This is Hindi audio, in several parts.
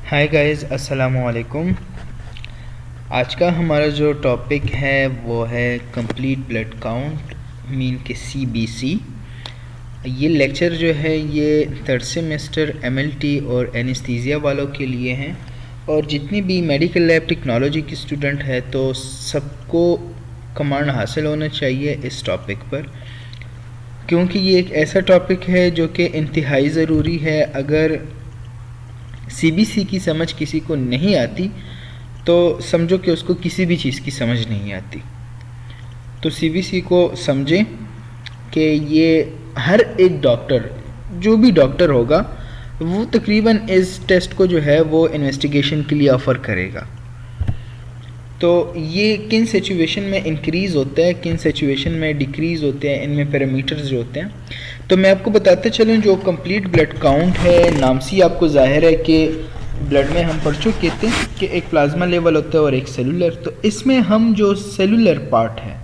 हाय गाइस, अस्सलामु अलैकुम। आज का हमारा जो टॉपिक है वो है कंप्लीट ब्लड काउंट मीन के सीबीसी। ये लेक्चर जो है ये थर्ड सेमेस्टर एमएलटी और एनेस्थीसिया वालों के लिए हैं, और जितनी भी मेडिकल लैब टेक्नोलॉजी की स्टूडेंट है तो सबको कमांड हासिल होना चाहिए इस टॉपिक पर, क्योंकि ये एक ऐसा टॉपिक है जो कि इंतहाई ज़रूरी है। अगर सीबीसी की समझ किसी को नहीं आती तो समझो कि उसको किसी भी चीज़ की समझ नहीं आती। तो सीबीसी को समझें कि ये हर एक डॉक्टर, जो भी डॉक्टर होगा, वो तकरीबन इस टेस्ट को जो है वो इन्वेस्टिगेशन के लिए ऑफ़र करेगा। तो ये किन सिचुएशन में इंक्रीज़ होता है, किन सिचुएशन में डिक्रीज़ होते हैं, इनमें पैरामीटर्स जो होते हैं। तो मैं आपको बताते चलूँ, जो कंप्लीट ब्लड काउंट है, नाम से आपको जाहिर है कि ब्लड में हम पढ़ चुके थे कि एक प्लाज्मा लेवल होता है और एक सेलुलर। तो इसमें हम जो सेलुलर पार्ट है,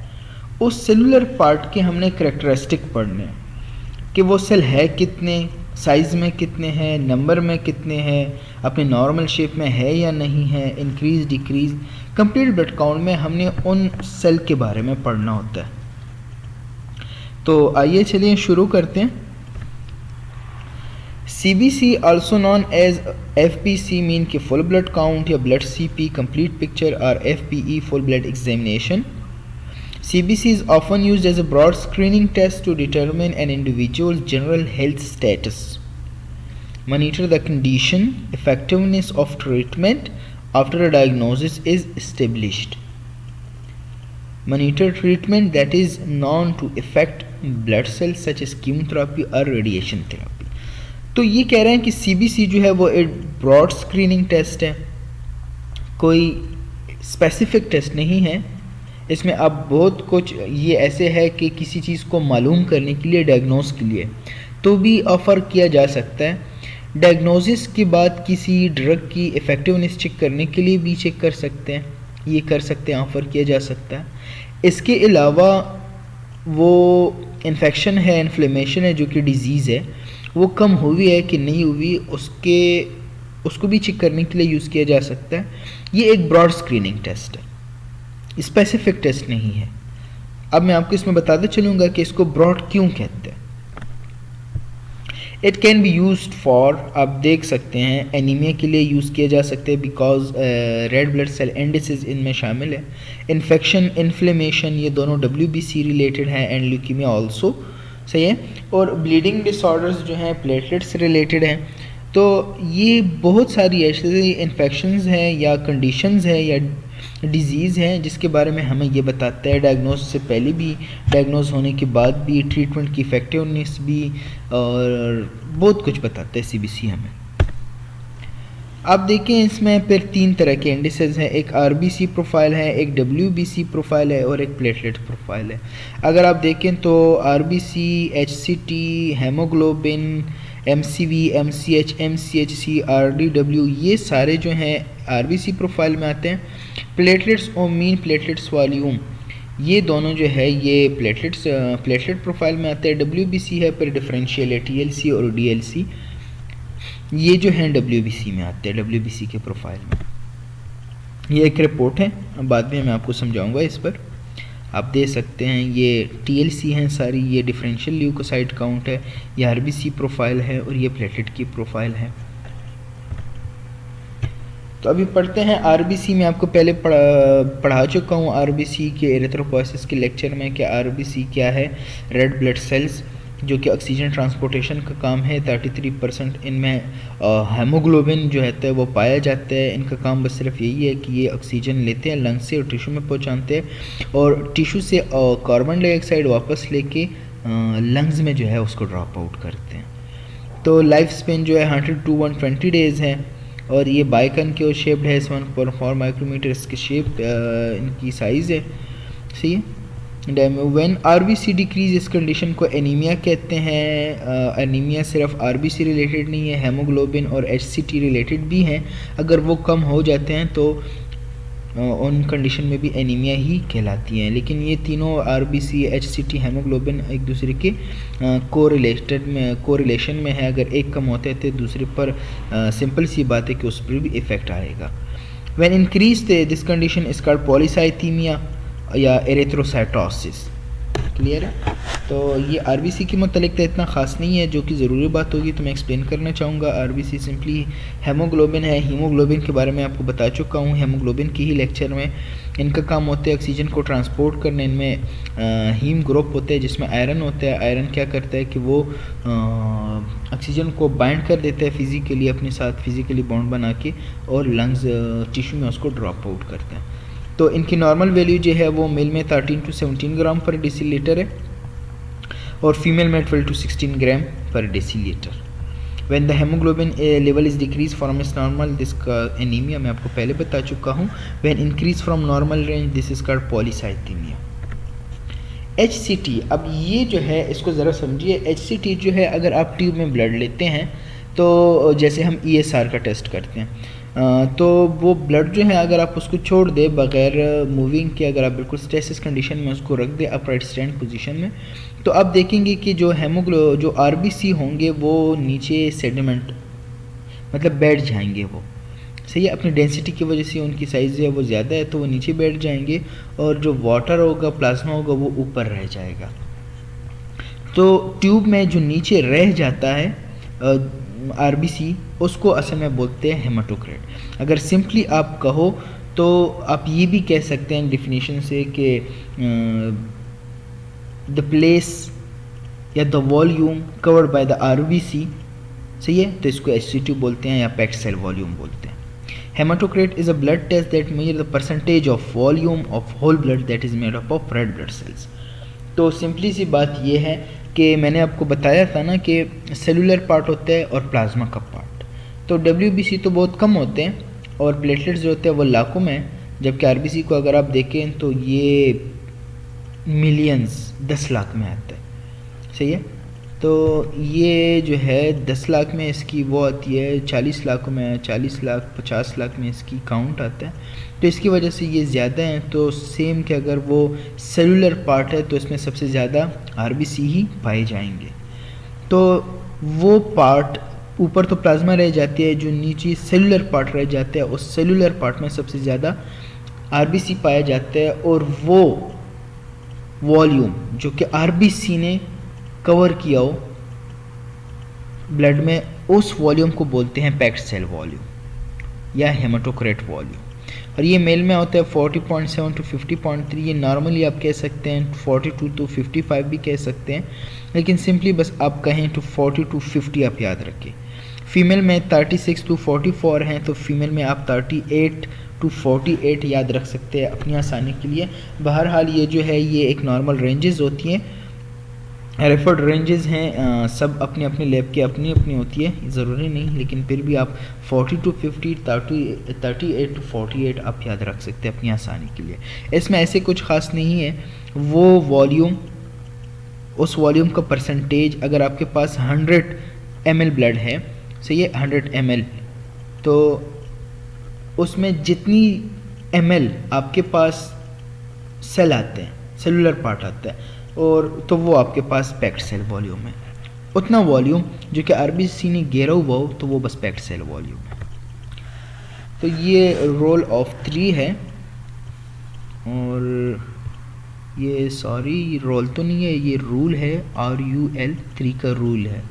उस सेलुलर पार्ट के हमने करैक्टरिस्टिक पढ़ने हैं कि वो सेल है कितने, साइज़ में कितने हैं, नंबर में कितने हैं, अपने नॉर्मल शेप में है या नहीं है, increase decrease. Complete blood count में हमने उन सेल के बारे में पढ़ना होता है। तो आइए चलिए शुरू करते हैं। CBC also known as FBC mean कि फुल ब्लड काउंट या ब्लड CP कंप्लीट पिक्चर और FBE full blood examination. CBC is often used as a broad screening test to determine an individual's general health status, monitor the condition, effectiveness of treatment after a diagnosis is established, monitor treatment that is known to affect blood cells such as chemotherapy or radiation therapy। तो ये कह रहे हैं कि CBC जो है वो एक ब्रॉड स्क्रीनिंग टेस्ट है, कोई स्पेसिफिक टेस्ट नहीं है। इसमें अब बहुत कुछ ये ऐसे है कि किसी चीज़ को मालूम करने के लिए, डायग्नोस के लिए तो भी ऑफ़र किया जा सकता है। डायग्नोसिस के बाद किसी ड्रग की इफ़ेक्टिवनेस चेक करने के लिए भी चेक कर सकते हैं, ये कर सकते हैं, ऑफ़र किया जा सकता है। इसके अलावा वो इन्फेक्शन है, इन्फ्लेमेशन है, जो कि डिज़ीज़ है, वो कम हुई है कि नहीं हुई, उसको भी चेक करने के लिए यूज़ किया जा सकता है। ये एक ब्रॉड स्क्रीनिंग टेस्ट है, स्पेसिफिक टेस्ट नहीं है। अब मैं आपको इसमें बताते चलूँगा कि इसको ब्रॉड क्यों कहते हैं। It can be used for, आप देख सकते हैं, एनीमिया के लिए यूज़ किया जा सकता है, because red blood cell indices इनमें शामिल है। इन्फेक्शन, इन्फ्लेमेशन, ये दोनों WBC रिलेटेड हैं, एंड ल्यूकीमिया ऑल्सो, सही है। और ब्लीडिंग डिसऑर्डर्स जो हैं प्लेटलेट्स से रिलेटेड हैं। तो ये बहुत सारी ऐसी इन्फेक्शंस हैं या कंडीशंस हैं या डिज़ीज़ हैं जिसके बारे में हमें ये बताता है, डायग्नोस से पहले भी, डायग्नोस होने के बाद भी, ट्रीटमेंट की इफ़ेक्टिवनेस भी, और बहुत कुछ बताता है CBC हमें। आप देखें, इसमें फिर 3 तरह के इंडिसेस हैं, एक RBC प्रोफाइल है, एक WBC प्रोफाइल है और एक प्लेटलेट प्रोफाइल है। अगर आप देखें तो RBC, HCT, haemoglobin, MCV, MCH, MCHC, RDW, ये सारे जो हैं RBC प्रोफाइल में आते हैं। प्लेटलेट्स और मीन प्लेटलेट्स वॉल्यूम, ये दोनों जो है ये प्लेटलेट प्रोफाइल में आते हैं। WBC है, फिर डिफरेंशियल है, TLC और DLC, ये जो हैं WBC में आते हैं, WBC के प्रोफाइल में। ये एक रिपोर्ट है, बाद में मैं आपको समझाऊंगा इस पर, आप दे सकते हैं। ये TLC हैं सारी, ये डिफरेंशियल ल्यूकोसाइट काउंट है, ये RBC प्रोफाइल है और ये प्लेटलेट की प्रोफाइल है। तो अभी पढ़ते हैं RBC में, आपको पहले पढ़ा चुका हूँ RBC के एरिथ्रोपोइसिस के लेक्चर में कि RBC क्या है। रेड ब्लड सेल्स जो कि ऑक्सीजन ट्रांसपोर्टेशन का काम है, 33% इनमें हेमोग्लोबिन जो है वो पाया जाता है। इनका काम बस सिर्फ यही है कि ये ऑक्सीजन लेते हैं लंग्स से और टिश्यू में पहुंचाते हैं, और टिश्यू से कार्बन डाइऑक्साइड वापस लेके लंग्स में जो है उसको ड्रॉप आउट करते हैं। तो लाइफ स्पेन जो है 100 to 120 डेज़ है, और ये बाइकन के शेप्ड है, 1.4 माइक्रोमीटर इसकी शेप, इनकी साइज़ है, सही है। व्हेन RBC डिक्रीज, इस कंडीशन को एनीमिया कहते हैं। एनीमिया सिर्फ RBC रिलेटेड नहीं है, हेमोग्लोबिन और HCT रिलेटेड भी हैं। अगर वो कम हो जाते हैं तो उन कंडीशन में भी एनीमिया ही कहलाती हैं। लेकिन ये तीनों आरबीसी, एचसीटी, हेमोग्लोबिन एक दूसरे के कोरिलेशन में है। अगर एक कम होते हैं तो दूसरे पर सिंपल सी बात है कि उस पर भी इफ़ेक्ट आएगा। When increase this condition is called polycythaemia या एरिथ्रोसाइटोसिस। क्लियर है? तो ये आरबीसी के मतलब तो इतना ख़ास नहीं है, जो कि ज़रूरी बात होगी तो मैं एक्सप्लेन करना चाहूँगा। आरबीसी सिंपली हेमोग्लोबिन है। हीमोग्लोबिन के बारे में आपको बता चुका हूँ हेमोग्लोबिन की ही लेक्चर में। इनका काम होता है ऑक्सीजन को ट्रांसपोर्ट करने। इनमें हीम ग्रुप होते हैं जिसमें आयरन होता है। आयरन क्या करता है कि वो ऑक्सीजन को बाइंड कर देता है फिज़िकली अपने साथ, फिज़िकली बॉन्ड बना के, और लंग्स टिश्यू में उसको ड्रॉप आउट करते हैं। तो इनकी नॉर्मल वैल्यू जो है वो मेल में 13 to 17 ग्राम पर डेसीलीटर है और फीमेल में 12 to 16 gram per decilitre. When the haemoglobin level is decrease from its normal, this का एनीमिया मैं आपको पहले बता चुका हूँ। When increase from normal range, this is called polycythaemia. HCT, अब ये जो है इसको ज़रा समझिए। एचसीटी जो है, अगर आप ट्यूब में ब्लड लेते हैं तो जैसे हम ईएसआर का टेस्ट करते हैं, तो वो ब्लड जो है अगर आप उसको छोड़ दे बग़ैर मूविंग के, अगर आप बिल्कुल स्टेसिस कंडीशन में उसको रख दे अपराइट स्टैंड पोजीशन में, तो आप देखेंगे कि जो आरबीसी होंगे वो नीचे सेडिमेंट मतलब बैठ जाएंगे। वो सही है, अपनी डेंसिटी की वजह से उनकी साइज़ जो है वो ज़्यादा है तो वो नीचे बैठ जाएंगे, और जो वाटर होगा, प्लाज्मा होगा, वो ऊपर रह जाएगा। तो ट्यूब में जो नीचे रह जाता है आरबीसी, उसको असल में बोलते हैं हेमाटोक्रेट। अगर सिंपली आप कहो तो आप ये भी कह सकते हैं डेफिनेशन से कि द प्लेस या the volume covered by the RBC, सही है, तो इसको एचसीटी बोलते हैं या पैक्ड सेल वॉल्यूम बोलते हैं। Haematocrit is a blood test that measure the percentage of volume of whole blood that is made up of red blood cells. तो सिंपली सी बात ये है कि मैंने आपको बताया था ना कि सेलुलर पार्ट होता है और प्लाज्मा का पार्ट। तो डब्ल्यूबीसी तो बहुत कम होते हैं और प्लेटलेट्स जो होते हैं वो लाखों में, जबकि आरबीसी को अगर आप देखें तो ये मिलियंस 10 लाख में आता है। सही है, तो ये जो है 10 लाख में इसकी वो आती है, 40 लाख में, 40 लाख 50 लाख में इसकी काउंट आता है। तो इसकी वजह से ये ज़्यादा हैं। तो सेम कि अगर वो सेलुलर पार्ट है तो इसमें सबसे ज़्यादा आरबीसी ही पाए जाएंगे। तो वो पार्ट ऊपर तो प्लाज्मा रह जाती है, जो नीचे सेलुलर पार्ट रह जाता है, उस सेलुलर पार्ट में सबसे ज़्यादा आरबीसी पाया जाता है। और वो वॉल्यूम जो कि आरबीसी ने कवर किया हो ब्लड में, उस वॉल्यूम को बोलते हैं पैक्ड सेल वॉल्यूम या हेमाटोक्रेट वॉल्यूम। और ये मेल में होता है 40.7 to 50.3। ये नॉर्मली आप कह सकते हैं 42 to 55 भी कह सकते हैं, लेकिन सिंपली बस आप कहें तो 40 to 50 आप याद रखें। फीमेल में 36 to 44 हैं, तो फीमेल में आप 38 to 48 याद रख सकते हैं अपनी आसानी के लिए। बहरहाल ये जो है ये एक नॉर्मल रेंजेस होती हैं, रेफर्ड रेंजेस हैं, सब अपने अपने लैब की अपनी अपनी होती है, ज़रूरी नहीं, लेकिन फिर भी आप 40 to 50, 38 to 48 आप याद रख सकते हैं अपनी आसानी के लिए। इसमें ऐसे कुछ ख़ास नहीं है। वो वॉल्यूम, उस वॉल्यूम का परसेंटेज, अगर आपके पास 100 ml ब्लड है, सही है, 100 ml, तो उसमें जितनी ml आपके पास सेल आते हैं, सेलुलर पार्ट आता है, और तो वो आपके पास पैक्ड सेल वॉल्यूम है। उतना वॉल्यूम जो कि आरबीसी ने घेरा हुआ हो तो वो बस पैक्ड सेल वॉल्यूम है। तो ये रोल ऑफ 3 है, और ये सॉरी रोल तो नहीं है, ये रूल है, RUL 3 का रूल है।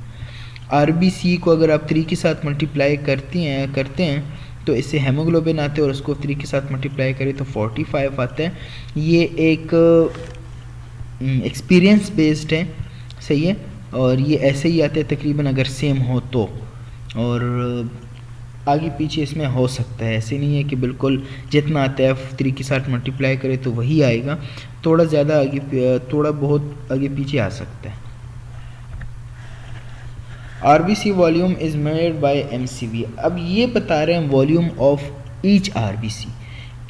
आरबीसी को अगर आप 3 के साथ मल्टीप्लाई करते हैं तो इससे हेमोग्लोबिन आते हैं, और उसको 3 के साथ मल्टीप्लाई करें तो 45 आता है। ये एक एक्सपीरियंस बेस्ड है, सही है, और ये ऐसे ही आते हैं तकरीबन अगर सेम हो तो, और आगे पीछे इसमें हो सकता है, ऐसे नहीं है कि बिल्कुल जितना आता है 3 के साथ मल्टीप्लाई करें तो वही आएगा, थोड़ा ज़्यादा आगे, थोड़ा बहुत आगे पीछे आ सकता है। RBC volume is measured by MCV। अब ये बता रहे हैं वॉल्यूम ऑफ ईच आरबीसी,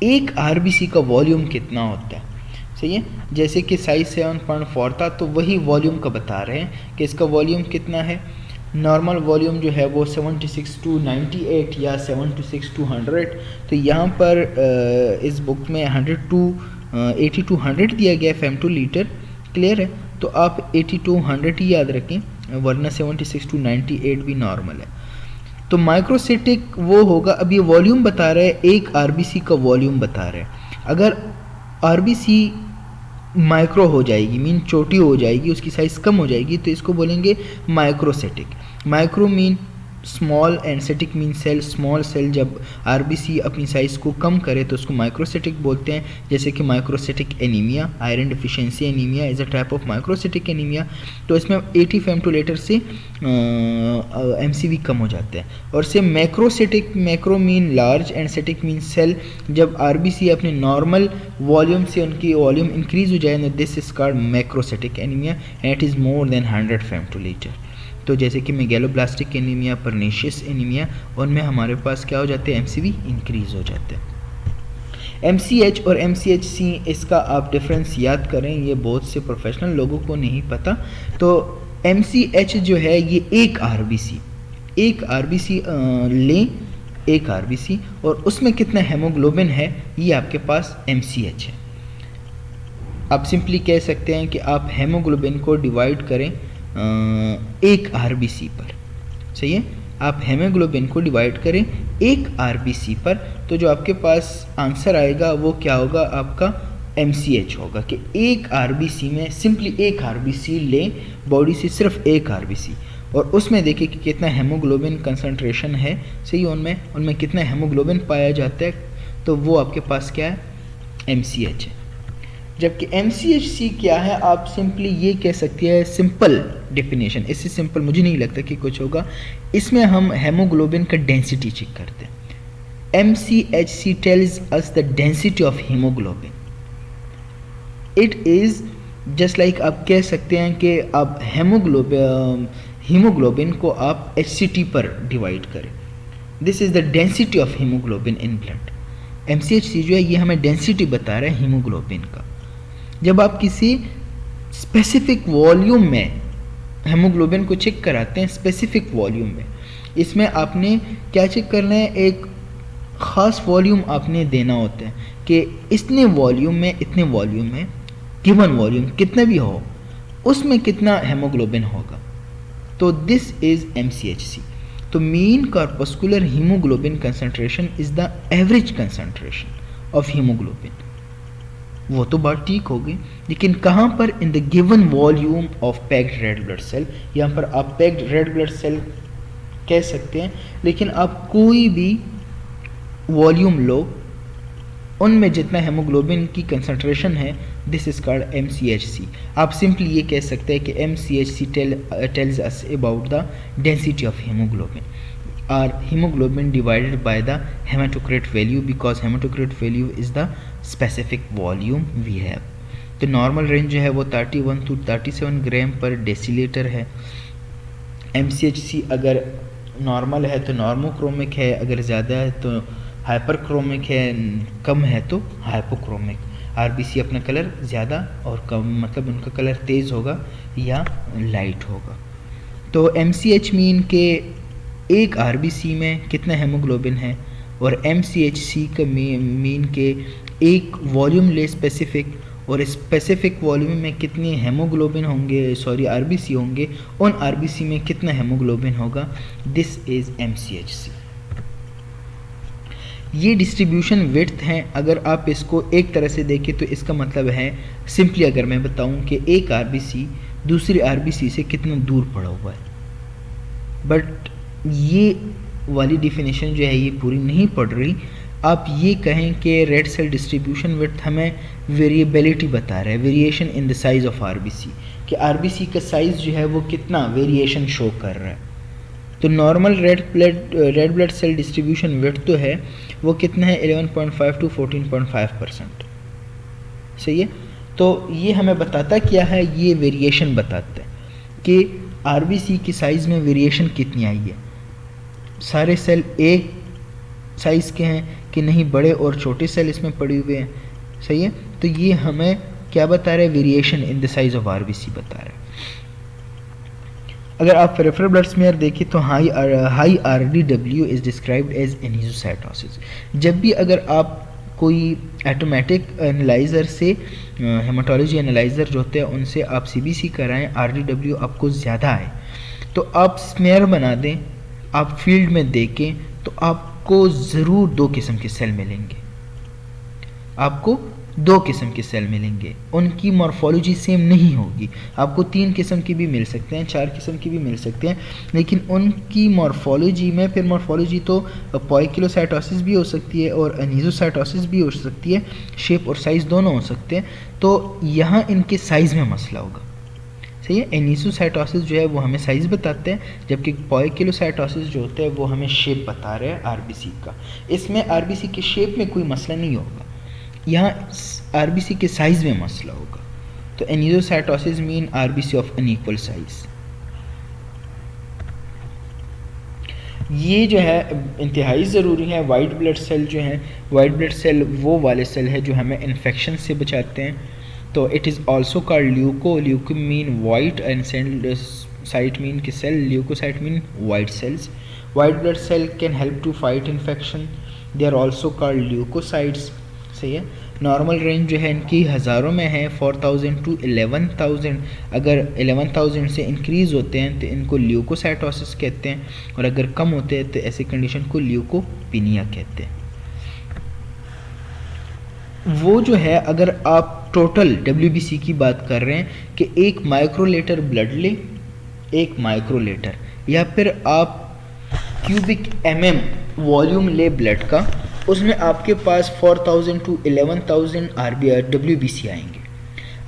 एक आरबीसी का वॉल्यूम कितना होता है, सही है। जैसे कि साइज 7.4 था, तो वही वॉल्यूम का बता रहे हैं कि इसका वॉल्यूम कितना है। नॉर्मल वॉल्यूम जो है वो 76 to 98 या 76 to 100। तो यहाँ पर इस बुक में 100 to 80 to 100 दिया गया है फेमटोलीटर, क्लियर है। तो आप 80 to 100 ही याद रखें, वरना 76 to 98 भी नॉर्मल है। तो माइक्रोसेटिक वो होगा, अब ये वॉल्यूम बता रहा है, एक आरबीसी का वॉल्यूम बता रहा है। अगर आरबीसी माइक्रो हो जाएगी, मीन छोटी हो जाएगी, उसकी साइज़ कम हो जाएगी, तो इसको बोलेंगे microcytic. Micro mean small and cytic mean cell, small cell जब आरबीसी अपनी साइज़ को कम करे तो उसको माइक्रोसेटिक बोलते हैं। जैसे कि microcytic anaemia, iron deficiency anaemia is a type of microcytic anaemia. तो इसमें 80 फेमटोलीटर से एमसीवी कम हो जाते हैं। और से macrocytic, macro mean large and cytic mean cell, जब आरबीसी अपने नॉर्मल वॉल्यूम से उनकी वॉल्यूम इंक्रीज हो जाए, this is called macrocytic anaemia and it is more than 100 femtolitre. तो जैसे कि मेगैलोब्लास्टिक एनीमिया, परनीशियस एनीमिया, उनमें हमारे पास क्या हो जाते हैं, एमसीवी इंक्रीज हो जाते हैं। एमसीएच और एमसीएचसी, इसका आप डिफरेंस याद करें, ये बहुत से प्रोफेशनल लोगों को नहीं पता। तो एमसीएच जो है ये एक आरबीसी लें, एक आरबीसी, और उसमें कितना हेमोग्लोबिन है ये आपके पास एमसीएच है। आप सिंपली कह सकते हैं कि आप हेमोग्लोबिन को डिवाइड करें एक आरबीसी पर, सही है। आप हेमोग्लोबिन को डिवाइड करें एक आरबीसी पर, तो जो आपके पास आंसर आएगा वो क्या होगा, आपका एमसीएच होगा। कि एक आरबीसी में सिंपली एक आरबीसी लें, बॉडी से सिर्फ एक आरबीसी, और उसमें देखिए कि कितना हेमोग्लोबिन कंसंट्रेशन है, सही, उनमें कितना हेमोग्लोबिन पाया जाता है, तो वो आपके पास क्या है, एमसीएच है। जबकि एमसीएचसी क्या है, आप सिंपली ये कह सकते हैं, सिंपल डेफिनेशन, इससे सिंपल मुझे नहीं लगता कि कुछ होगा। इसमें हम हेमोग्लोबिन का डेंसिटी चेक करते हैं। MCHC tells us the density of haemoglobin. It is just like, आप कह सकते हैं कि आप हीमोग्लोबिन को आप HCT पर डिवाइड करें। This is the density of haemoglobin in blood. MCHC जो है ये हमें डेंसिटी बता रहा है हीमोग्लोबिन का। जब आप किसी स्पेसिफिक वॉल्यूम में हेमोग्लोबिन को चेक कराते हैं, स्पेसिफिक वॉल्यूम में, इसमें आपने क्या चेक करना है, एक ख़ास वॉल्यूम आपने देना होता है कि इतने वॉल्यूम में गिवन वॉल्यूम कितना भी हो, उसमें कितना हेमोग्लोबिन होगा। तो दिस इज़ एमसीएचसी। तो mean corpuscular haemoglobin concentration is the average concentration of haemoglobin. वो तो बात ठीक होगी, लेकिन कहाँ पर, in the given volume of packed red blood cell. यहाँ पर आप पैक्ड रेड ब्लड सेल कह सकते हैं, लेकिन आप कोई भी वॉल्यूम लो, उनमें जितना हेमोग्लोबिन की कंसंट्रेशन है, दिस इज कॉल्ड एमसीएचसी। आप सिंपली ये कह सकते हैं कि MCHC tells us about the density of haemoglobin, or hemoglobin divided by the hematocrit value, because hematocrit value is the specific volume we have। तो नॉर्मल रेंज जो है वो 31 to 37 ग्राम पर डेसीलीटर है। एमसीएचसी अगर नॉर्मल है तो नॉर्मोक्रोमिक है, अगर ज़्यादा है तो हाइपरक्रोमिक है, कम है तो हाइपोक्रोमिक। आरबीसी अपना कलर ज़्यादा और कम, मतलब उनका कलर तेज़ होगा या लाइट होगा। तो एमसीएच मीन के एक आरबीसी में कितना हेमोग्लोबिन है, और एमसीएचसी का मीन के एक वॉल्यूम ले स्पेसिफिक, और स्पेसिफिक वॉल्यूम में कितने हेमोग्लोबिन होंगे, सॉरी आरबीसी होंगे, उन आरबीसी में कितना हेमोग्लोबिन होगा। This is MCHC. ये डिस्ट्रीब्यूशन विड्थ है। अगर आप इसको एक तरह से देखें तो इसका मतलब है, सिंपली अगर मैं बताऊं कि एक आरबीसी दूसरी आरबीसी से कितना दूर पड़ा हुआ है, बट ये वाली डिफिनेशन जो है ये पूरी नहीं पड़ रही। आप ये कहें कि रेड सेल डिस्ट्रीब्यूशन विड्थ हमें वेरिएबिलिटी बता रहा है, variation in the size of RBC, कि आरबीसी का साइज़ जो है वो कितना वेरिएशन शो कर रहा है। तो normal red blood cell distribution width तो है वो कितना है, 11.5 to 14.5%, सही है। तो ये हमें बताता क्या है, ये वेरिएशन बताता है कि आरबीसी की साइज़ में वेरिएशन कितनी आई है। सारे सेल एक साइज़ के हैं कि नहीं, बड़े और छोटे सेल इसमें पड़े हुए हैं, सही है। तो ये हमें क्या बता रहा है, variation in the size of RBC बता रहा है। अगर आप पेरिफेरल ब्लड स्मेयर देखें तो high RDW is described as anisocytosis. जब भी अगर आप कोई ऑटोमेटिक एनालाइज़र से हेमाटोलॉजी एनालाइज़र जो होते हैं उनसे आप CBC कराएं, RDW आपको ज़्यादा आए तो आप स्मेयर बना दें, आप फील्ड में देखें तो आपको ज़रूर 2 किस्म के सेल मिलेंगे, आपको 2 किस्म के सेल मिलेंगे। उनकी मॉर्फोलॉजी सेम नहीं होगी, आपको 3 किस्म की भी मिल सकते हैं, 4 किस्म की भी मिल सकते हैं, लेकिन उनकी मॉर्फोलॉजी में फिर मॉर्फोलॉजी तो पॉइकिलोसाइटोसिस भी हो सकती है और एनिसोसाइटोसिस भी हो सकती है, शेप और साइज़ दोनों हो सकते हैं। तो यहाँ इनके साइज़ में मसला होगा, सही है। एनिसोसाइटोसिस जो है वो हमें साइज़ बताते हैं, जबकि पॉइकिलोसाइटोसिस जो होता है वो हमें शेप बता रहे हैं RBC का। इसमें RBC के शेप में कोई मसला नहीं होगा, यहाँ RBC के साइज़ में मसला होगा। तो anisocytosis mean RBC of unequal size. ये जो है इंतहाई ज़रूरी है। वाइट ब्लड सेल जो है, वाइट ब्लड सेल वो वाले सेल है जो हमें इन्फेक्शन से बचाते हैं। तो it is also called leuko mean white and cyte mean के cell, leukocyte mean white cells. White blood cell can help to fight infection, they are also called leukocytes, सही है। नॉर्मल रेंज जो है इनकी हज़ारों में है, 4000 टू 11000। अगर 11000 से इंक्रीज़ होते हैं तो इनको ल्यूकोसाइटोसिस कहते हैं, और अगर कम होते हैं तो ऐसी कंडीशन को ल्यूकोपिनिया कहते हैं। वो जो है अगर आप टोटल WBC की बात कर रहे हैं कि 1 माइक्रोलीटर ब्लड ले, 1 माइक्रोलीटर, या फिर आप क्यूबिक mm वॉल्यूम ले ब्लड का, उसमें आपके पास 4000 टू 11000 WBC आएंगे।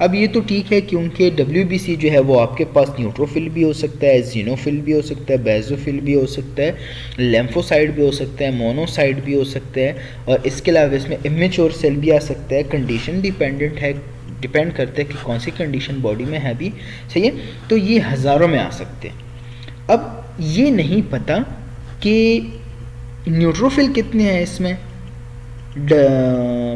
अब ये तो ठीक है क्योंकि WBC जो है वो आपके पास न्यूट्रोफिल भी हो सकता है, जीनोफिल भी हो सकता है, बेजोफिल भी हो सकता है, लेम्फोसाइट भी हो सकता है, मोनोसाइट भी हो सकता है, और इसके अलावा इसमें इमेच्योर सेल भी आ सकता है। कंडीशन डिपेंडेंट है, डिपेंड करता है कि कौन सी कंडीशन बॉडी में है भी, सही है। तो ये हज़ारों में आ सकते हैं। अब ये नहीं पता कि न्यूट्रोफिल कितने हैं इसमें,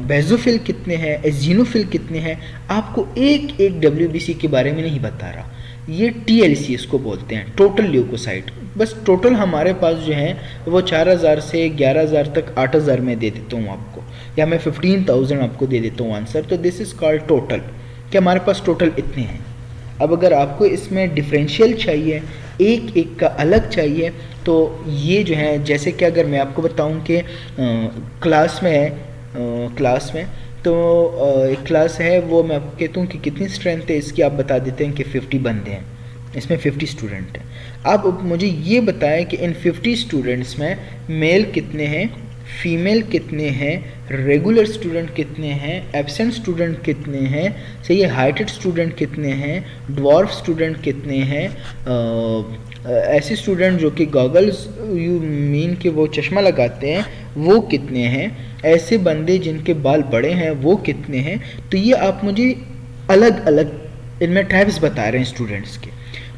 बेजोफिल कितने हैं, एजीनोफिल कितने हैं, आपको एक एक WBC के बारे में नहीं बता रहा। ये TLC इसको बोलते हैं, टोटल ल्यूकोसाइट। बस टोटल हमारे पास जो है वो 4000 से 11000 तक 8000 में दे देता हूँ आपको, या मैं 15000 आपको दे देता हूँ आंसर। तो दिस इज़ कॉल्ड टोटल, कि हमारे पास टोटल इतने हैं। अब अगर आपको इसमें डिफरेंशियल चाहिए, एक एक का अलग चाहिए, तो ये जो है, जैसे कि अगर मैं आपको बताऊं कि क्लास में तो एक क्लास है, वो मैं आपको कहता हूँ कि कितनी स्ट्रेंथ है इसकी, आप बता देते हैं कि 50 बंदे हैं, इसमें 50 स्टूडेंट हैं। आप मुझे ये बताएं कि इन 50 स्टूडेंट्स में मेल कितने हैं, फीमेल कितने हैं, रेगुलर स्टूडेंट कितने हैं, एब्सेंट स्टूडेंट कितने हैं, सही है, हाइटेड स्टूडेंट कितने हैं, ड्वार्फ स्टूडेंट कितने हैं, ऐसे स्टूडेंट जो कि गॉगल्स यू मीन कि वो चश्मा लगाते हैं वो कितने हैं, ऐसे बंदे जिनके बाल बड़े हैं वो कितने हैं। तो ये आप मुझे अलग अलग इनमें टाइप्स बता रहे हैं स्टूडेंट्स के।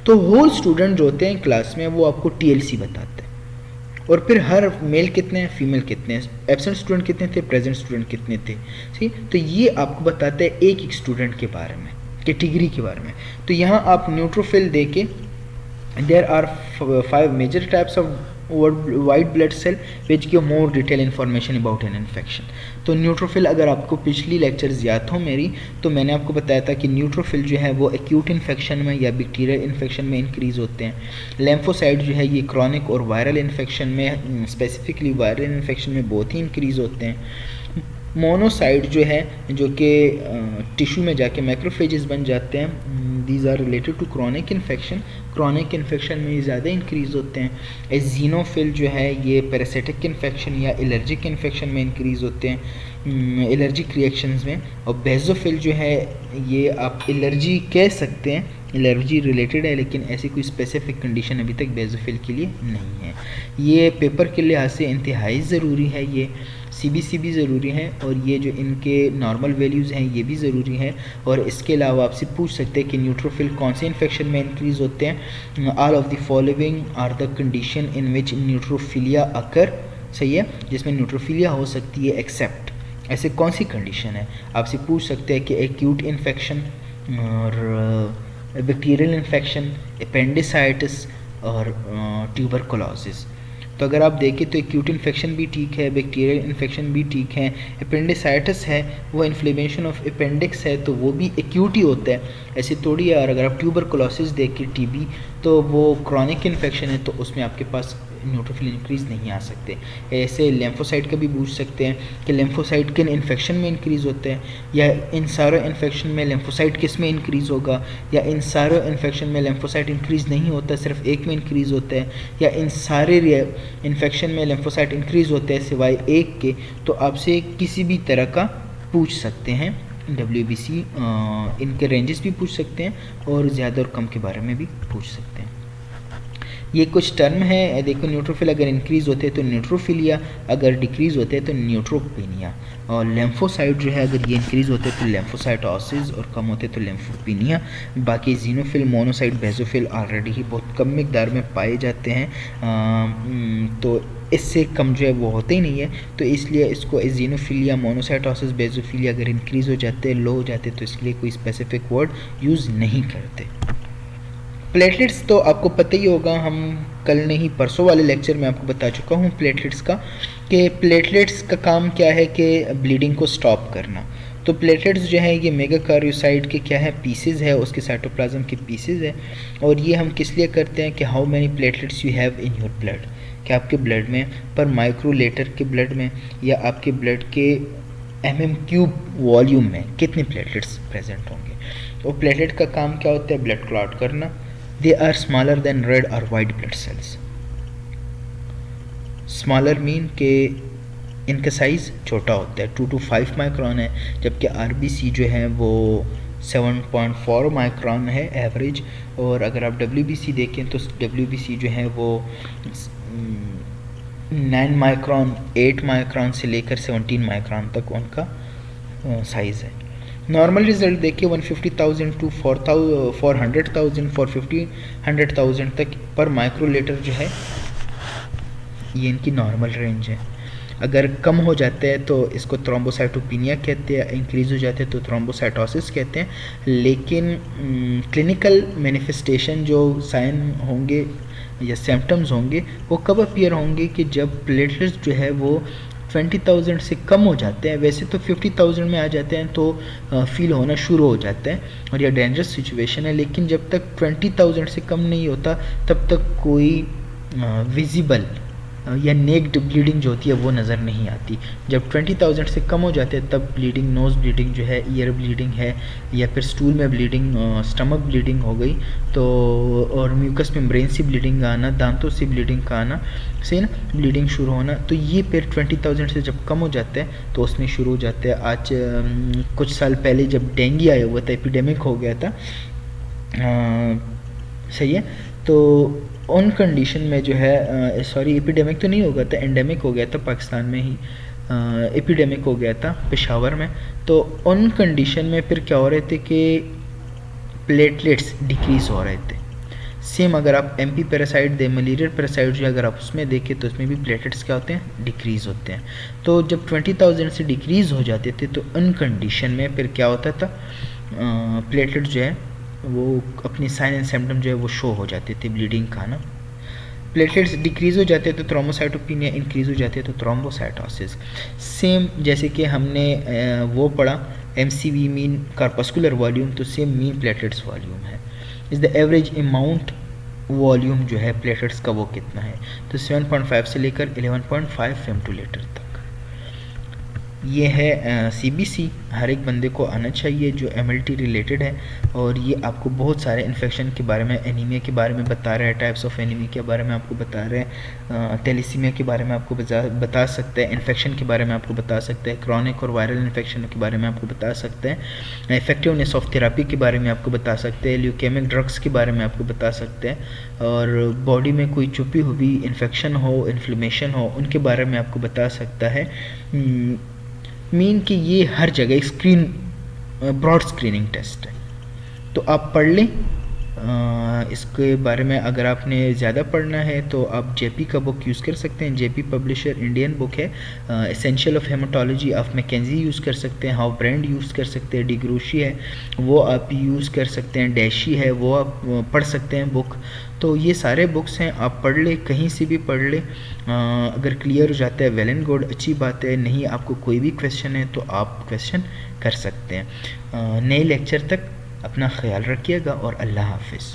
तो होल स्टूडेंट जो होते हैं क्लास में वो आपको TLC बताते हैं, और फिर हर मेल कितने हैं, फीमेल कितने हैं, एब्सेंट स्टूडेंट कितने थे, प्रेजेंट स्टूडेंट कितने थे, ठीक। तो ये आपको बताता है एक एक स्टूडेंट के बारे में, कैटेगरी के बारे में। तो यहाँ आप न्यूट्रोफिल देके, there are 5 major types of white blood cell which give more detailed information about an infection। तो न्यूट्रोफिल, अगर आपको पिछली लेक्चर्स याद हो मेरी, तो मैंने आपको बताया था कि न्यूट्रोफिल जो है वो एक्यूट इन्फेक्शन में या बैक्टीरियल इन्फेक्शन में इंक्रीज़ होते हैं। लेम्फोसाइट जो है ये क्रॉनिक और वायरल इन्फेक्शन में, स्पेसिफिकली वायरल इन्फेक्शन में बहुत ही इंक्रीज़ होते हैं। मोनोसाइट जो है, जो कि टिश्यू में जाके मैक्रोफेजेस बन जाते हैं, these are related to chronic infection, chronic infection में ज़्यादा इंक्रीज़ होते हैं। एजीनोफिल जो है ये पैरासिटिक इन्फेक्शन या एलर्जिक इन्फेक्शन में इंक्रीज़ होते हैं, एलर्जिक रिएक्शंस में। और बेजोफिल जो है ये आप एलर्जी कह सकते हैं, एलर्जी रिलेटेड है, लेकिन ऐसी कोई स्पेसिफिक कंडीशन अभी तक बेजोफिल के लिए नहीं है। ये पेपर के लिहाज से इंतहाई ज़रूरी है, ये CBC भी ज़रूरी है, और ये जो इनके नॉर्मल वैल्यूज़ हैं ये भी ज़रूरी है। और इसके अलावा आपसे पूछ सकते हैं कि न्यूट्रोफिल कौन से इन्फेक्शन में इंक्रीज़ होते हैं। All of the following are the condition in which neutrophilia occur, सही है, जिसमें न्यूट्रोफिलिया हो सकती है एक्सेप्ट, ऐसे कौन सी कंडीशन है। आपसे पूछ सकते हैं कि एक्यूट इन्फेक्शन और बैक्टीरियल इन्फेक्शन, एपेंडिसाइटिस और ट्यूबरकुलोसिस। तो अगर आप देखें तो एक्यूट इन्फेक्शन भी ठीक है, बैक्टीरियल इन्फेक्शन भी ठीक है, अपेंडिसाइटिस है वो इन्फ्लेमेशन ऑफ अपेंडिक्स है तो वो भी एक्यूट ही होता है, ऐसे थोड़ी है। और अगर आप ट्यूबरकुलोसिस देखें टीबी तो वो क्रॉनिक इन्फेक्शन है तो उसमें आपके पास न्यूट्रोफिल इंक्रीज़ नहीं आ सकते। ऐसे लेम्फोसाइट का भी पूछ सकते हैं कि लेम्फोसाइट किन इन्फेक्शन में इंक्रीज़ होते हैं, या इन सारे इन्फेक्शन में लेम्फोसाइट किस में इंक्रीज़ होगा, या इन सारे इन्फेक्शन में लेम्फोसाइट इंक्रीज़ नहीं होता सिर्फ एक में इंक्रीज़ होता है, या इन सारे इन्फेक्शन में लेम्फोसाइट इंक्रीज़ होते हैं सिवाय एक के। तो आपसे किसी भी तरह का पूछ सकते हैं WBC, इनके रेंजेस भी पूछ सकते हैं और ज़्यादा और कम के बारे में भी पूछ सकते हैं। ये कुछ टर्म है, देखो न्यूट्रोफिल अगर इंक्रीज़ होते हैं तो न्यूट्रोफिलिया, अगर डिक्रीज़ होते हैं तो न्यूट्रोपेनिया, और लेम्फोसाइट जो है अगर ये इंक्रीज़ होते हैं तो लेम्फोसाइटोसिस और कम होते हैं तो लेम्फोपेनिया। बाकी जीनोफिल, मोनोसाइट, बेसोफिल ऑलरेडी ही बहुत कम मिकदार में पाए जाते हैं, तो इससे कम जो है वो होते ही नहीं है, तो इसलिए इसको जीनोफिलिया, मोनोसाइटोसिस, बेसोफिलिया अगर इंक्रीज़ हो जाते हैं, लो हो जाते हैं तो इसके लिए कोई स्पेसिफिक वर्ड यूज़ नहीं करते। प्लेटलेट्स तो आपको पता ही होगा, हम कल नहीं परसों वाले लेक्चर में आपको बता चुका हूँ प्लेटलेट्स का, कि प्लेटलेट्स का काम क्या है कि ब्लीडिंग को स्टॉप करना। तो प्लेटलेट्स जो है ये मेगाकार्योसाइट के क्या है, पीसेज है, उसके साइटोप्लाज्म के पीसेज है। और ये हम किस लिए करते हैं कि how many platelets you have in your blood, कि आपके ब्लड में पर माइक्रोलीटर के ब्लड में या आपके ब्लड के mm³ वॉल्यूम में कितने प्लेटलेट्स प्रेजेंट होंगे। तो प्लेटलेट का काम क्या होता है, ब्लड क्लॉट करना। They are smaller than red or white blood cells. Smaller mean के इनका साइज़ छोटा होता है, 2 to 5 माइक्रोन है, जबकि RBC जो है वो 7.4 माइक्रोन है एवरेज। और अगर आप WBC देखें तो WBC जो है वो 9 माइक्रोन, 8 माइक्रोन से लेकर 17 माइक्रोन तक उनका साइज़ है। नॉर्मल रिजल्ट देखिए 150,000 टू 400,000 450,000 तक पर माइक्रोलीटर जो है ये इनकी नॉर्मल रेंज है। अगर कम हो जाते हैं तो इसको थ्रोम्बोसाइटोपेनिया कहते हैं, इंक्रीज़ हो जाते हैं तो थ्रोम्बोसाइटोसिस कहते हैं। लेकिन क्लिनिकल मैनिफेस्टेशन जो साइन होंगे या सिम्टम्स होंगे वो कब अपीयर होंगे कि जब प्लेटलेट्स जो है वो 20,000 से कम हो जाते हैं। वैसे तो 50,000 में आ जाते हैं तो फील होना शुरू हो जाता है और यह डेंजरस सिचुएशन है, लेकिन जब तक 20,000 से कम नहीं होता तब तक कोई विजिबल या नेक्ड ब्लीडिंग जो होती है वो नज़र नहीं आती। जब 20,000 से कम हो जाते हैं तब ब्लीडिंग, नोज़ ब्लीडिंग जो है, ईयर ब्लीडिंग है, या फिर स्टूल में ब्लीडिंग, स्टमक ब्लीडिंग हो गई तो, और म्यूकस मेम्ब्रेन से ब्लीडिंग आना, दांतों से ब्लीडिंग का आना से ना ब्लीडिंग शुरू होना, तो ये फिर 20,000 से जब कम हो जाते हैं तो उसमें शुरू हो जाते हैं। आज कुछ साल पहले जब डेंगू आया हुआ था, एपिडेमिक हो गया था, सही है, तो उन कंडीशन में जो है, सॉरी एपिडेमिक तो नहीं हो गया था, एंडेमिक हो गया था, पाकिस्तान में ही एपिडेमिक हो गया था पेशावर में। तो उन कंडीशन में फिर क्या हो रहे थे कि प्लेटलेट्स डिक्रीज़ हो रहे थे। सेम अगर आप MP पैरासाइट दे, मलेरियल पैरासाइट जो अगर आप उसमें देखें तो उसमें भी प्लेटलेट्स क्या होते हैं, डिक्रीज़ होते हैं। तो जब 20,000 से डिक्रीज़ हो जाते थे तो उन कंडीशन में फिर क्या होता था, प्लेटलेट जो है वो अपनी साइन एंड सिम्टम जो है वो शो हो जाते थे, ब्लीडिंग का ना। प्लेटलेट्स डिक्रीज़ हो जाते तो थ्रोम्बोसाइटोपेनिया, इंक्रीज़ हो जाते तो थ्रोम्बोसाइटोसिस। सेम जैसे कि हमने वो पढ़ा MCV मीन कार्पस्कुलर वॉल्यूम, तो सेम मीन प्लेटलेट्स वॉल्यूम है। Is the average amount volume जो है प्लेटलेट्स का वो कितना है, तो 7.5 से लेकर 11.5 फेमटोलीटर तक। ये है CBC, हर एक बंदे को आना चाहिए जो MLT रिलेटेड है। और ये आपको बहुत सारे इन्फेक्शन के बारे में, एनीमिया के बारे में बता रहा है, टाइप्स ऑफ एनीमिया के बारे में आपको बता रहे हैं, थैलेसीमिया के बारे में आपको बता सकते हैं, इन्फेक्शन के बारे में आपको बता सकते हैं, क्रॉनिक और वायरल इन्फेक्शन के बारे में आपको बता सकते हैं, इफेक्टिवनेस ऑफ थेरापी के बारे में आपको बता सकते हैं, ल्यूकेमिक ड्रग्स के बारे में आपको बता सकते हैं, और बॉडी में कोई छुपी हुई इन्फेक्शन हो, इन्फ्लेमेशन हो, उनके बारे में आपको बता सकता है। मीन कि ये हर जगह ब्रॉड स्क्रीनिंग टेस्ट है, तो आप पढ़ लें इसके बारे में अगर आपने ज़्यादा पढ़ना है तो आप जेपी का बुक यूज़ कर सकते हैं। जेपी पब्लिशर इंडियन बुक है। Essential of haematology of McKenzie use कर सकते हैं। हाउ ब्रांड यूज़ कर सकते हैं। डिग्रोशी है वो आप यूज़ कर सकते हैं। डैशी है वो आप पढ़ सकते हैं बुक। तो ये सारे बुक्स हैं, आप पढ़ ले, कहीं से भी पढ़ ले। अगर क्लियर हो जाता है वेल एंड गुड, अच्छी बात है। नहीं आपको कोई भी क्वेश्चन है तो आप क्वेश्चन कर सकते हैं। नए लेक्चर तक अपना ख्याल रखिएगा और अल्लाह हाफिज़।